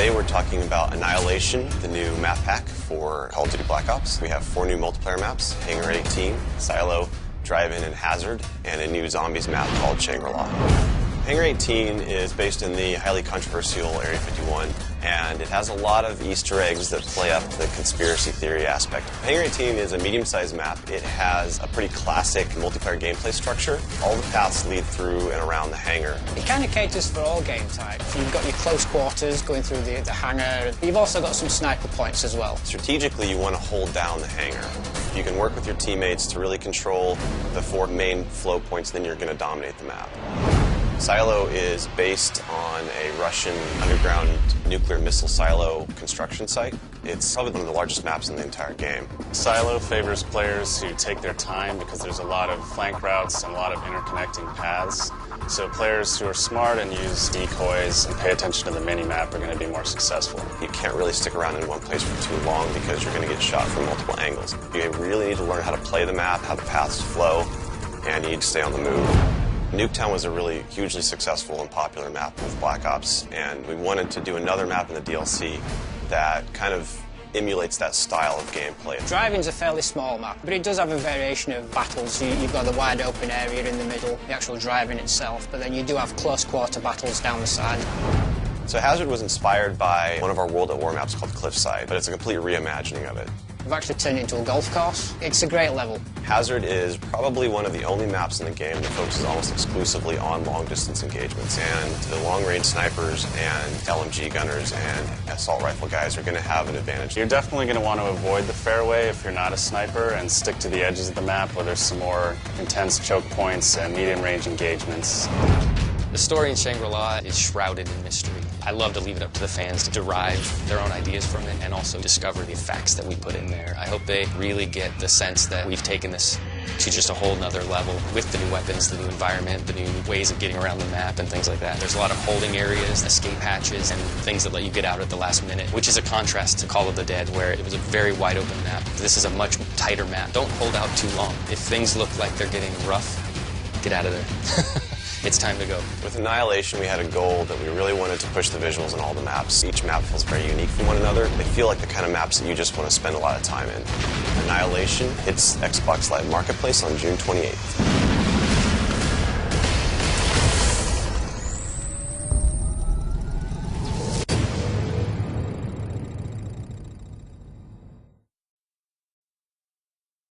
Today we're talking about Annihilation, the new map pack for Call of Duty Black Ops. We have 4 new multiplayer maps: Hangar 18, Silo, Drive-In, and Hazard, and a new zombies map called Shangri. Hangar 18 is based in the highly controversial Area 51, and it has a lot of Easter eggs that play up the conspiracy theory aspect. Hangar 18 is a medium-sized map. It has a pretty classic multiplayer gameplay structure. All the paths lead through and around the hangar. It kind of caters for all game types. You've got your close quarters going through the hangar. You've also got some sniper points as well. Strategically, you want to hold down the hangar. If you can work with your teammates to really control the 4 main flow points, then you're going to dominate the map. Silo is based on a Russian underground nuclear missile silo construction site. It's probably one of the largest maps in the entire game. Silo favors players who take their time because there's a lot of flank routes and a lot of interconnecting paths. So players who are smart and use decoys and pay attention to the mini-map are going to be more successful. You can't really stick around in one place for too long because you're going to get shot from multiple angles. You really need to learn how to play the map, how the paths flow, and you need to stay on the move. Nuketown was a really hugely successful and popular map with Black Ops, and we wanted to do another map in the DLC that kind of emulates that style of gameplay. Drive-In's a fairly small map, but it does have a variation of battles. You've got the wide open area in the middle, the actual Drive-In itself, but then you do have close quarter battles down the side. So Hazard was inspired by one of our World at War maps called Cliffside, but it's a complete reimagining of it. We've actually turned it into a golf course. It's a great level. Hazard is probably one of the only maps in the game that focuses almost exclusively on long-distance engagements, and the long-range snipers and LMG gunners and assault rifle guys are going to have an advantage. You're definitely going to want to avoid the fairway if you're not a sniper and stick to the edges of the map where there's some more intense choke points and medium-range engagements. The story in Shangri-La is shrouded in mystery. I love to leave it up to the fans to derive their own ideas from it and also discover the facts that we put in there. I hope they really get the sense that we've taken this to just a whole nother level with the new weapons, the new environment, the new ways of getting around the map and things like that. There's a lot of holding areas, escape hatches, and things that let you get out at the last minute, which is a contrast to Call of the Dead, where it was a very wide open map. This is a much tighter map. Don't hold out too long. If things look like they're getting rough, get out of there. It's time to go. With Annihilation, we had a goal that we really wanted to push the visuals in all the maps. Each map feels very unique from one another. They feel like the kind of maps that you just want to spend a lot of time in. Annihilation hits Xbox Live Marketplace on June 28th.